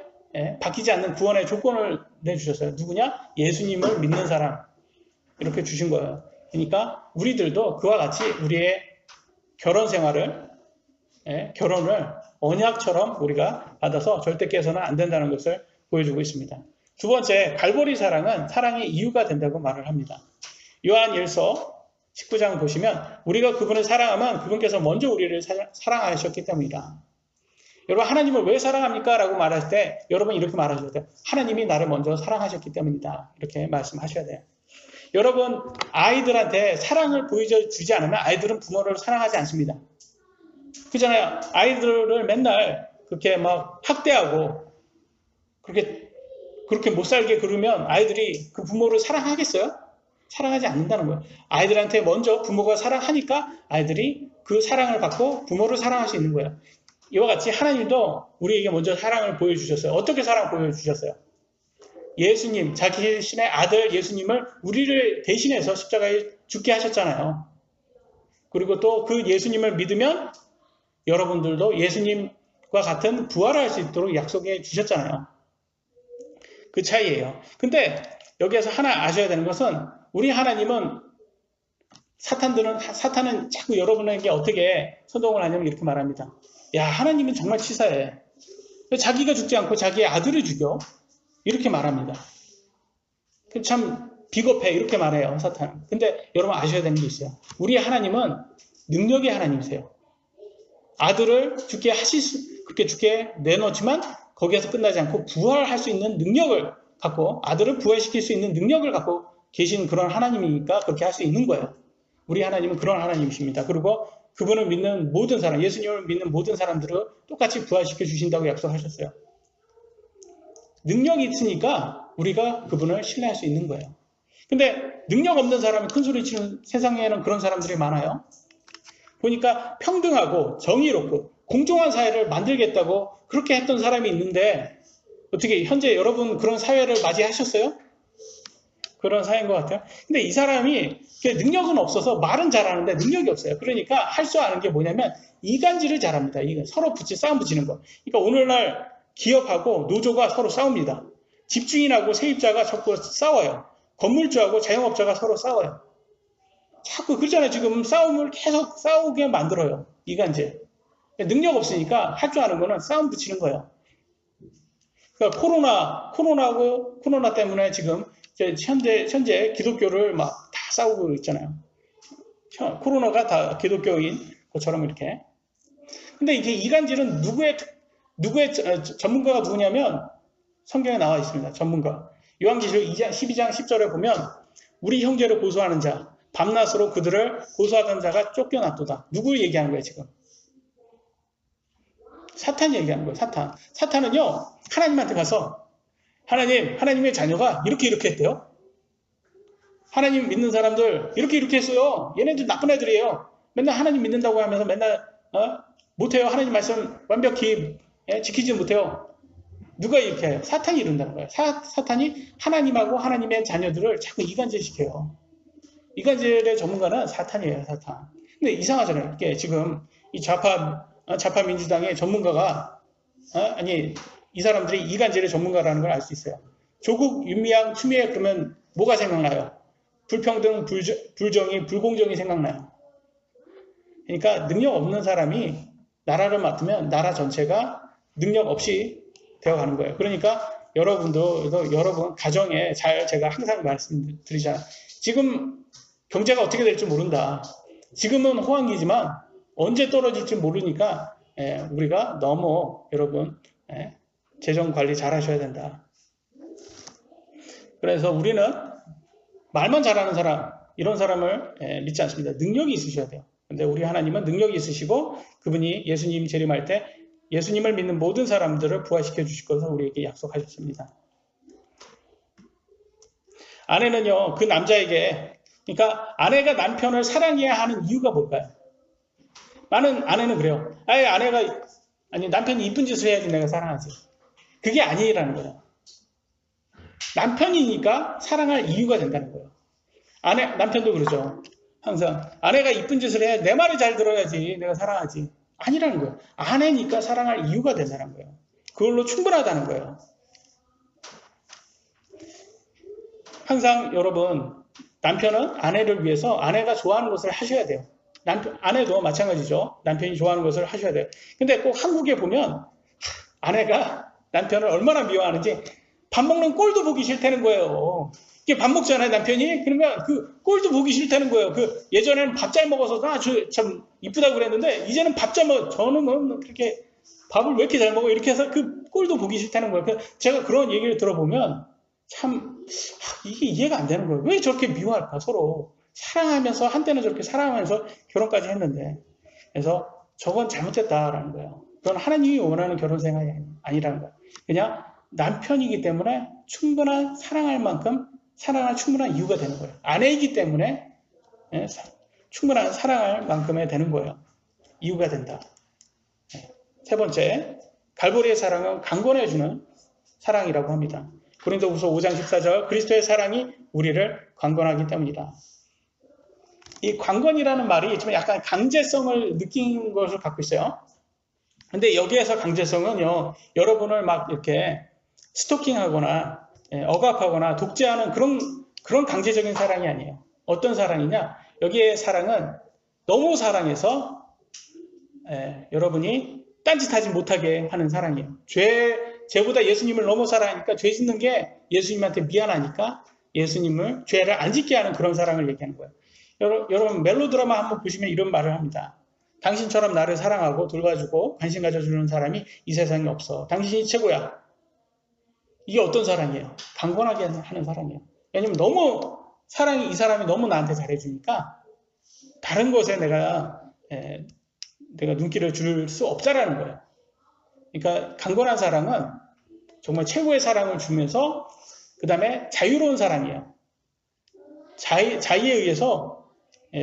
Speaker 1: 바뀌지 않는 구원의 조건을 내주셨어요. 누구냐? 예수님을 믿는 사람. 이렇게 주신 거예요. 그러니까 우리들도 그와 같이 우리의 결혼 생활을, 결혼을 언약처럼 우리가 받아서 절대 깨서는 안 된다는 것을 보여주고 있습니다. 두 번째, 갈보리 사랑은 사랑의 이유가 된다고 말을 합니다. 요한일서 19장 보시면 우리가 그분을 사랑하면 그분께서 먼저 우리를 사랑하셨기 때문이다. 여러분 하나님을 왜 사랑합니까? 라고 말할 때 여러분 이렇게 말하셔야 돼요. 하나님이 나를 먼저 사랑하셨기 때문이다. 이렇게 말씀하셔야 돼요. 여러분 아이들한테 사랑을 보여주지 않으면 아이들은 부모를 사랑하지 않습니다. 그잖아요. 아이들을 맨날 그렇게 막 학대하고 그렇게 못 살게 그러면 아이들이 그 부모를 사랑하겠어요? 사랑하지 않는다는 거예요. 아이들한테 먼저 부모가 사랑하니까 아이들이 그 사랑을 받고 부모를 사랑할 수 있는 거예요. 이와 같이 하나님도 우리에게 먼저 사랑을 보여주셨어요. 어떻게 사랑 보여주셨어요? 예수님, 자기 신의 아들 예수님을 우리를 대신해서 십자가에 죽게 하셨잖아요. 그리고 또 그 예수님을 믿으면 여러분들도 예수님과 같은 부활을 할 수 있도록 약속해 주셨잖아요. 그 차이예요. 근데 여기에서 하나 아셔야 되는 것은 우리 하나님은 사탄은 자꾸 여러분에게 어떻게 선동을 하냐면 이렇게 말합니다. 야, 하나님은 정말 치사해. 자기가 죽지 않고 자기의 아들을 죽여. 이렇게 말합니다. 참 비겁해. 이렇게 말해요, 사탄은. 근데 여러분 아셔야 되는 게 있어요. 우리 하나님은 능력의 하나님이세요. 아들을 그렇게 죽게 내놓지만 거기에서 끝나지 않고 부활할 수 있는 능력을 갖고 아들을 부활시킬 수 있는 능력을 갖고 계신 그런 하나님이니까 그렇게 할 수 있는 거예요. 우리 하나님은 그런 하나님이십니다. 그리고 그분을 믿는 모든 사람, 예수님을 믿는 모든 사람들을 똑같이 부활시켜 주신다고 약속하셨어요. 능력이 있으니까 우리가 그분을 신뢰할 수 있는 거예요. 근데 능력 없는 사람이 큰 소리 치는 세상에는 그런 사람들이 많아요. 보니까 평등하고 정의롭고 공정한 사회를 만들겠다고 그렇게 했던 사람이 있는데 어떻게 현재 여러분 그런 사회를 맞이하셨어요? 그런 사회인 것 같아요. 근데 이 사람이 능력은 없어서 말은 잘하는데 능력이 없어요. 그러니까 할 수 아는 게 뭐냐면 이간질을 잘합니다. 서로 싸움 붙이는 거. 그러니까 오늘날 기업하고 노조가 서로 싸웁니다. 집주인하고 세입자가 자꾸 싸워요. 건물주하고 자영업자가 서로 싸워요. 자꾸 그러잖아요. 지금 싸움을 계속 싸우게 만들어요. 이간질. 능력 없으니까 할 줄 아는 거는 싸움 붙이는 거예요. 그러니까 코로나 때문에 지금 현재 기독교를 막 다 싸우고 있잖아요. 코로나가 다 기독교인 것처럼 이렇게. 근데 이게 이간질은 누구의 전문가가 누구냐면 성경에 나와 있습니다. 전문가. 요한계시록 12장 10절에 보면 우리 형제를 고소하는 자, 밤낮으로 그들을 고소하던 자가 쫓겨났도다. 누구 얘기하는 거예요, 지금? 사탄 얘기하는 거예요, 사탄. 사탄은요, 하나님한테 가서, 하나님의 자녀가 이렇게 했대요. 하나님 믿는 사람들 이렇게 했어요. 얘네들 나쁜 애들이에요. 맨날 하나님 믿는다고 하면서 맨날 못해요. 하나님 말씀 완벽히 지키지 못해요. 누가 이렇게 해요? 사탄이 이룬다는 거예요. 사탄이 하나님하고 하나님의 자녀들을 자꾸 이간질시켜요. 이간질의 전문가는 사탄이에요, 사탄. 근데 이상하잖아요. 이게 지금 이 좌파 민주당의 전문가가 이 사람들이 이간질의 전문가라는 걸 알 수 있어요. 조국, 윤미향, 추미애 그러면 뭐가 생각나요? 불평등, 불정의, 불공정이 생각나요. 그러니까 능력 없는 사람이 나라를 맡으면 나라 전체가 능력 없이 되어가는 거예요. 그러니까 여러분 가정에 제가 항상 말씀드리잖아요. 지금 경제가 어떻게 될지 모른다. 지금은 호황기지만 언제 떨어질지 모르니까 우리가 너무 여러분 재정 관리 잘 하셔야 된다. 그래서 우리는 말만 잘하는 사람, 이런 사람을 믿지 않습니다. 능력이 있으셔야 돼요. 근데 우리 하나님은 능력이 있으시고 그분이 예수님 재림할 때 예수님을 믿는 모든 사람들을 부활시켜 주실 것을 우리에게 약속하셨습니다. 아내는요, 그 남자에게, 그러니까 아내가 남편을 사랑해야 하는 이유가 뭘까요? 많은 아내는 그래요. 남편이 이쁜 짓을 해야지 내가 사랑하지. 그게 아니라는 거예요. 남편이니까 사랑할 이유가 된다는 거예요. 남편도 그러죠. 항상 아내가 이쁜 짓을 해야 내 말을 잘 들어야지 내가 사랑하지. 아니라는 거예요. 아내니까 사랑할 이유가 된다는 거예요. 그걸로 충분하다는 거예요. 항상 여러분, 남편은 아내를 위해서 아내가 좋아하는 것을 하셔야 돼요. 아내도 마찬가지죠. 남편이 좋아하는 것을 하셔야 돼요. 근데 꼭 한국에 보면 아내가 남편을 얼마나 미워하는지 밥 먹는 꼴도 보기 싫다는 거예요. 이게 밥 먹잖아요, 남편이. 그러면 그 꼴도 보기 싫다는 거예요. 예전에는 밥 잘 먹어서 참 이쁘다고 그랬는데 이제는 밥 잘 먹어. 저는 뭐 그렇게 밥을 왜 이렇게 잘 먹어? 이렇게 해서 그 꼴도 보기 싫다는 거예요. 제가 그런 얘기를 들어보면 참 이게 이해가 안 되는 거예요. 왜 저렇게 미워할까 서로. 사랑하면서 한때는 저렇게 사랑하면서 결혼까지 했는데. 그래서 저건 잘못됐다라는 거예요. 그건 하나님이 원하는 결혼 생활이 아니라는 거예요. 그냥 남편이기 때문에 충분한 사랑할 만큼 사랑할 충분한 이유가 되는 거예요. 아내이기 때문에 충분한 사랑할 만큼의 되는 거예요. 이유가 된다. 세 번째, 갈보리의 사랑은 강권해주는 사랑이라고 합니다. 고린도후서 5장 14절, 그리스도의 사랑이 우리를 강권하기 때문이다. 이 강권이라는 말이 좀 약간 강제성을 느낀 것을 갖고 있어요. 근데 여기에서 강제성은요, 여러분을 막 이렇게 스토킹하거나 억압하거나 독재하는 그런 강제적인 사랑이 아니에요. 어떤 사랑이냐? 여기에 사랑은 너무 사랑해서 여러분이 딴짓하지 못하게 하는 사랑이에요. 죄보다 예수님을 너무 사랑하니까 죄 짓는 게 예수님한테 미안하니까 예수님을 죄를 안 짓게 하는 그런 사랑을 얘기하는 거예요. 여러분 멜로드라마 한번 보시면 이런 말을 합니다. 당신처럼 나를 사랑하고 돌봐주고 관심 가져주는 사람이 이 세상에 없어. 당신이 최고야. 이게 어떤 사랑이에요? 강권하게 하는 사랑이에요. 왜냐면 이 사람이 너무 나한테 잘해주니까 다른 것에 내가 눈길을 줄 수 없다라는 거예요. 그러니까 강권한 사랑은 정말 최고의 사랑을 주면서 그 다음에 자유로운 사랑이에요. 자의에 의해서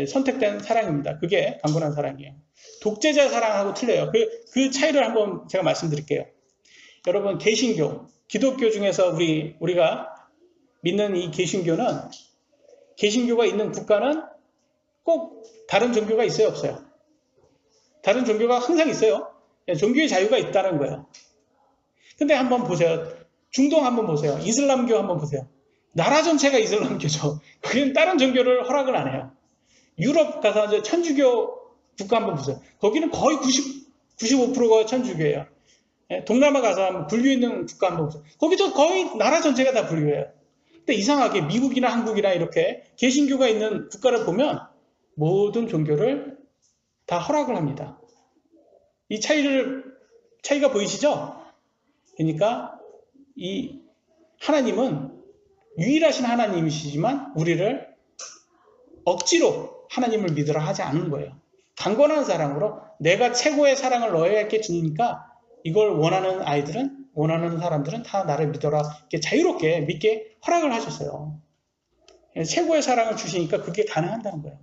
Speaker 1: 선택된 사랑입니다. 그게 강권한 사랑이에요. 독재자 사랑하고 틀려요. 그 차이를 한번 제가 말씀드릴게요. 여러분 개신교, 기독교 중에서 우리가 믿는 이 개신교가 있는 국가는 꼭 다른 종교가 있어요, 없어요? 다른 종교가 항상 있어요. 종교의 자유가 있다는 거예요. 근데 한번 보세요. 중동 한번 보세요. 이슬람교 한번 보세요. 나라 전체가 이슬람교죠. 거기는 다른 종교를 허락을 안 해요. 유럽 가서 이제 천주교 국가 한번 보세요. 거기는 거의 95%가 천주교예요. 동남아 가서 불교 있는 국가 한번 보세요. 거기도 거의 나라 전체가 다 불교예요. 근데 이상하게 미국이나 한국이나 이렇게 개신교가 있는 국가를 보면 모든 종교를 다 허락을 합니다. 이 차이가 보이시죠? 그러니까 이 하나님은 유일하신 하나님이시지만 우리를 억지로 하나님을 믿으라 하지 않는 거예요. 강건한 사랑으로 내가 최고의 사랑을 너에게 주니까 이걸 원하는 아이들은, 원하는 사람들은 다 나를 믿어라. 이렇게 자유롭게 믿게 허락을 하셨어요. 최고의 사랑을 주시니까 그게 가능한다는 거예요.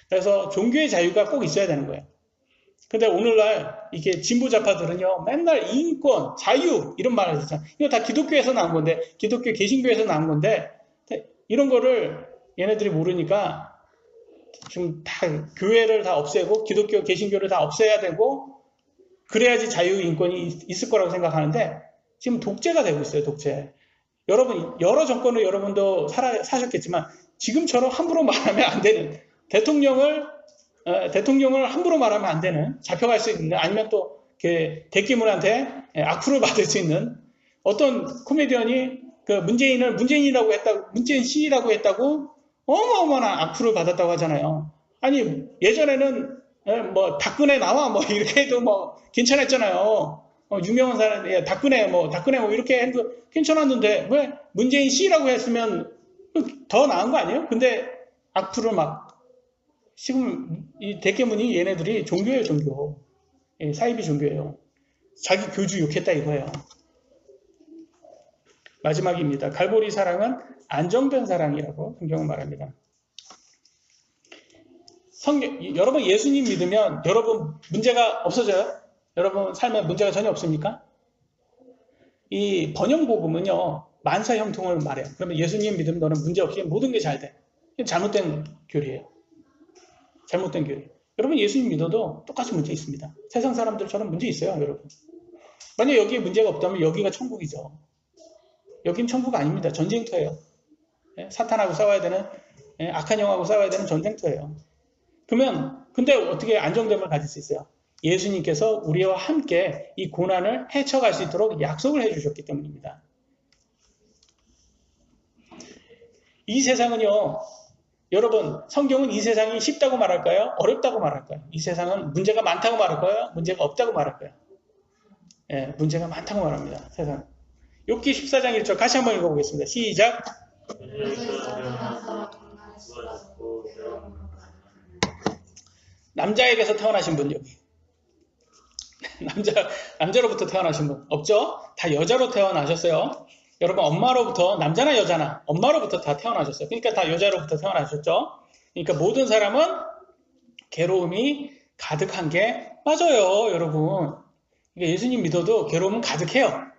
Speaker 1: 그래서 종교의 자유가 꼭 있어야 되는 거예요. 근데 오늘날 이게 진보자파들은요, 맨날 인권, 자유 이런 말을 하잖아요. 이거 다 기독교에서 나온 건데, 기독교 개신교에서 나온 건데, 이런 거를 얘네들이 모르니까 지금 다 교회를 다 없애고 기독교 개신교를 다 없애야 되고 그래야지 자유 인권이 있을 거라고 생각하는데 지금 독재가 되고 있어요. 독재. 여러분 여러 정권을 여러분도 사셨겠지만 지금처럼 함부로 말하면 안 되는 대통령을 함부로 말하면 안 되는, 잡혀갈 수 있는, 아니면 또 대기문한테 악플을 받을 수 있는 어떤 코미디언이 그 문재인이라고 했다고, 문재인 씨라고 했다고 어마어마한 악플을 받았다고 하잖아요. 아니 예전에는 뭐 박근혜 나와 뭐 이렇게 해도 뭐 괜찮았잖아요. 유명한 사람, 박근혜 뭐 이렇게 해도 괜찮았는데 왜 문재인 씨라고 했으면 더 나은 거 아니에요? 근데 악플을 막, 지금 이 대개문이 얘네들이 종교예요, 종교. 사이비 종교예요. 자기 교주 욕했다 이거예요. 마지막입니다. 갈보리 사랑은 안정된 사랑이라고 성경은 말합니다. 여러분 예수님 믿으면 여러분 문제가 없어져요? 여러분 삶에 문제가 전혀 없습니까? 이 번영복음은요, 만사형통을 말해요. 그러면 예수님 믿으면 너는 문제없이 모든 게 잘 돼. 잘못된 교리예요. 잘못된 교리. 여러분 예수님 믿어도 똑같이 문제 있습니다. 세상 사람들처럼 문제 있어요, 여러분. 만약 여기에 문제가 없다면 여기가 천국이죠. 여긴 천국 아닙니다. 전쟁터예요. 사탄하고 싸워야 되는, 악한 영하고 싸워야 되는 전쟁터예요. 그러면 근데 어떻게 안정됨을 가질 수 있어요? 예수님께서 우리와 함께 이 고난을 헤쳐갈 수 있도록 약속을 해주셨기 때문입니다. 이 세상은요, 여러분 성경은 이 세상이 쉽다고 말할까요? 어렵다고 말할까요? 이 세상은 문제가 많다고 말할까요? 문제가 없다고 말할까요? 문제가 많다고 말합니다. 세상. 욥기 14장 1절 같이 한번 읽어보겠습니다. 시작. 남자에게서 태어나신 분 여기. 남자로부터 태어나신 분 없죠? 다 여자로 태어나셨어요. 여러분 엄마로부터, 남자나 여자나 엄마로부터 다 태어나셨어요. 그러니까 다 여자로부터 태어나셨죠. 그러니까 모든 사람은 괴로움이 가득한 게 맞아요, 여러분. 그러니까 예수님 믿어도 괴로움은 가득해요.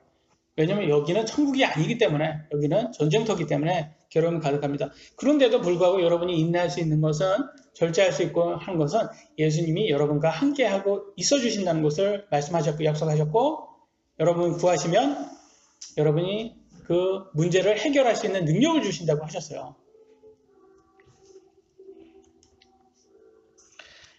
Speaker 1: 왜냐면 여기는 천국이 아니기 때문에, 여기는 전쟁터이기 때문에 괴로움이 가득합니다. 그런데도 불구하고 여러분이 인내할 수 있는 것은, 절제할 수 있고 하는 것은 예수님이 여러분과 함께하고 있어 주신다는 것을 말씀하셨고 약속하셨고, 여러분 구하시면 여러분이 그 문제를 해결할 수 있는 능력을 주신다고 하셨어요.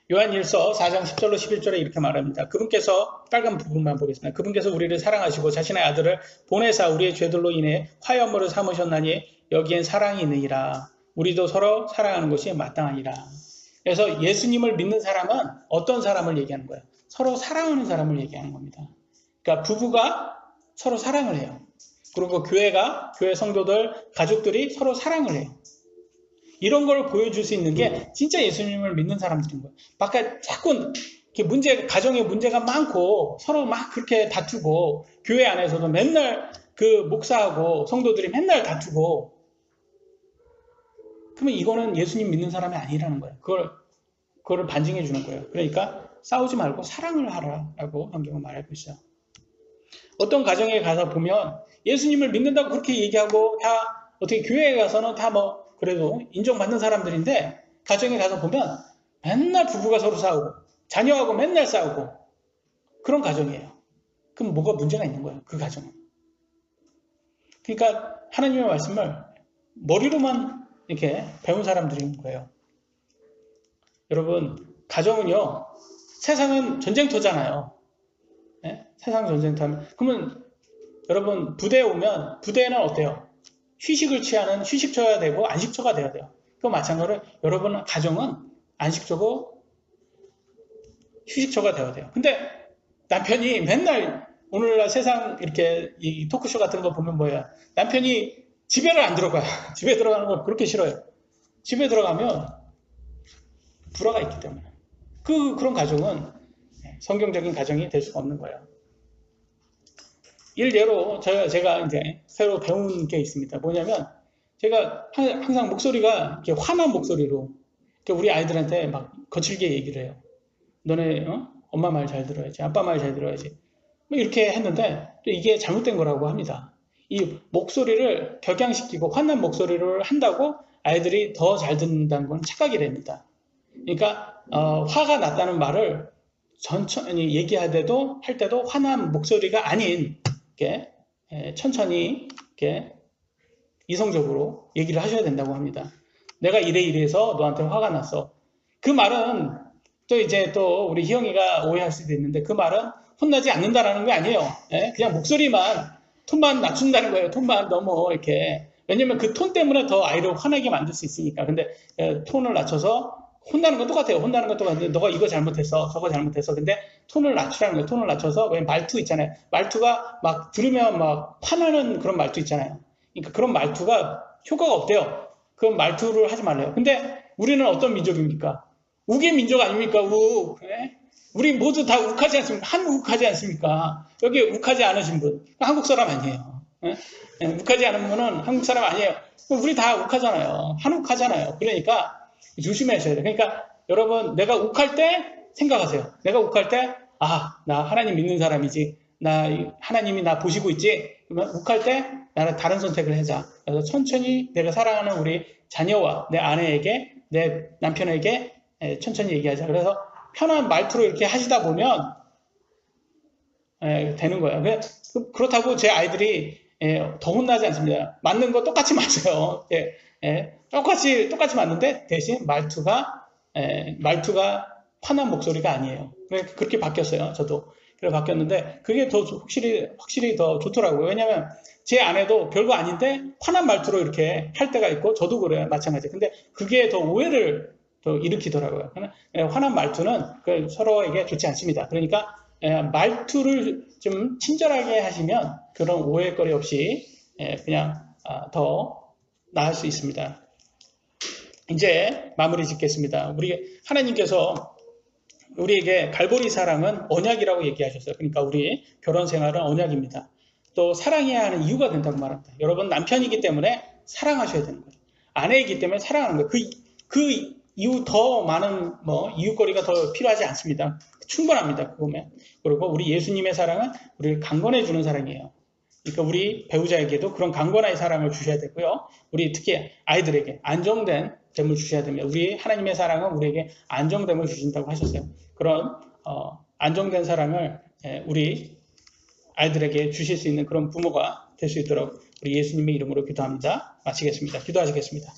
Speaker 1: 요한일서 4장 10절로 11절에 이렇게 말합니다. 그분께서, 빨간 부분만 보겠습니다. 그분께서 우리를 사랑하시고 자신의 아들을 보내사 우리의 죄들로 인해 화염으로 삼으셨나니 여기엔 사랑이 있느니라. 우리도 서로 사랑하는 것이 마땅하니라. 그래서 예수님을 믿는 사람은 어떤 사람을 얘기하는 거예요? 서로 사랑하는 사람을 얘기하는 겁니다. 그러니까 부부가 서로 사랑을 해요. 그리고 교회 성도들, 가족들이 서로 사랑을 해요. 이런 걸 보여줄 수 있는 게 진짜 예수님을 믿는 사람들인 거예요. 밖에 자꾸 이렇게 가정에 문제가 많고 서로 막 그렇게 다투고, 교회 안에서도 맨날 그 목사하고 성도들이 맨날 다투고, 그러면 이거는 예수님 믿는 사람이 아니라는 거예요. 그거를 반증해 주는 거예요. 그러니까 싸우지 말고 사랑을 하라라고 성경은 말하고 있어요. 어떤 가정에 가서 보면 예수님을 믿는다고 그렇게 얘기하고, 다 어떻게 교회에 가서는 다 뭐 그래도 인정받는 사람들인데, 가정에 가서 보면 맨날 부부가 서로 싸우고 자녀하고 맨날 싸우고 그런 가정이에요. 그럼 뭐가 문제가 있는 거예요, 그 가정은. 그러니까 하나님의 말씀을 머리로만 이렇게 배운 사람들인 거예요. 여러분, 가정은요, 세상은 전쟁터잖아요. 네? 세상 전쟁터면, 그러면 여러분 부대에 오면, 부대에는 어때요? 휴식을 취하는 휴식처가 되고 안식처가 돼야 돼요. 그 마찬가지로 여러분 가정은 안식처고 휴식처가 되어야 돼요. 근데 남편이 맨날, 오늘날 세상 이렇게 이 토크쇼 같은 거 보면 뭐예요? 남편이 집에를 안 들어가요. 집에 들어가는 걸 그렇게 싫어요. 집에 들어가면 불화가 있기 때문에 그런 가정은 성경적인 가정이 될 수가 없는 거예요. 일례로 제가 이제 새로 배운 게 있습니다. 뭐냐면 제가 항상 목소리가 이렇게 화난 목소리로 우리 아이들한테 막 거칠게 얘기를 해요. 너네 엄마 말 잘 들어야지, 아빠 말 잘 들어야지. 뭐 이렇게 했는데 또 이게 잘못된 거라고 합니다. 이 목소리를 격양시키고 화난 목소리를 한다고 아이들이 더 잘 듣는다는 건 착각이랍니다. 그러니까 화가 났다는 말을 천천히 할 때도 화난 목소리가 아닌 이렇게 천천히 이렇게 이성적으로 얘기를 하셔야 된다고 합니다. 내가 이래서 너한테 화가 났어. 그 말은 또 우리 희영이가 오해할 수도 있는데 그 말은 혼나지 않는다라는 게 아니에요. 그냥 목소리만 톤만 낮춘다는 거예요. 톤만 너무 이렇게. 왜냐면 그 톤 때문에 더 아이를 화나게 만들 수 있으니까. 근데 톤을 낮춰서 혼나는 건 똑같아요. 혼나는 건 똑같은데 너가 이거 잘못했어. 저거 잘못했어. 근데 톤을 낮추라는 거예요. 톤을 낮춰서 왜 말투 있잖아요. 말투가 막 들으면 막 화나는 그런 말투 있잖아요. 그러니까 그런 말투가 효과가 없대요. 그런 말투를 하지 말래요. 근데 우리는 어떤 민족입니까? 욱의 민족 아닙니까? 욱. 우리 모두 다 욱하지 않습니까? 한욱하지 않습니까? 여기 욱하지 않으신 분 한국 사람 아니에요. 욱하지 않은 분은 한국 사람 아니에요. 우리 다 욱하잖아요. 한욱하잖아요. 그러니까 조심하셔야 돼요. 그러니까 여러분 내가 욱할 때 생각하세요. 내가 욱할 때 나 하나님 믿는 사람이지. 하나님이 나 보시고 있지. 그러면 욱할 때 나는 다른 선택을 하자. 그래서 천천히 내가 사랑하는 우리 자녀와 내 아내에게 내 남편에게 천천히 얘기하자. 그래서 편한 말투로 이렇게 하시다 보면 되는 거예요. 그렇다고 제 아이들이 더 혼나지 않습니다. 맞는 거 똑같이 맞아요. 똑같이 맞는데 대신 말투가 화난 목소리가 아니에요. 그렇게 바뀌었어요. 저도. 그래 바뀌었는데 그게 더 확실히 더 좋더라고요. 왜냐면 제 아내도 별거 아닌데 화난 말투로 이렇게 할 때가 있고 저도 그래요. 마찬가지. 근데 그게 더 오해를 더 일으키더라고요. 화난 말투는 서로에게 좋지 않습니다. 그러니까 말투를 좀 친절하게 하시면 그런 오해거리 없이 그냥 더 나을 수 있습니다. 이제 마무리 짓겠습니다. 하나님께서 우리에게 갈보리 사랑은 언약이라고 얘기하셨어요. 그러니까 우리 결혼 생활은 언약입니다. 또 사랑해야 하는 이유가 된다고 말합니다. 여러분 남편이기 때문에 사랑하셔야 되는 거예요. 아내이기 때문에 사랑하는 거예요. 그 이유 더 많은 이유거리가 더 필요하지 않습니다. 충분합니다. 그거면. 그리고 우리 예수님의 사랑은 우리를 강건해 주는 사랑이에요. 그러니까 우리 배우자에게도 그런 강건한 사랑을 주셔야 되고요. 우리 특히 아이들에게 안정된 됨을 주셔야 됩니다. 우리 하나님의 사랑은 우리에게 안정됨을 주신다고 하셨어요. 그런 안정된 사랑을 우리 아이들에게 주실 수 있는 그런 부모가 될 수 있도록 우리 예수님의 이름으로 기도합니다. 마치겠습니다. 기도하시겠습니다.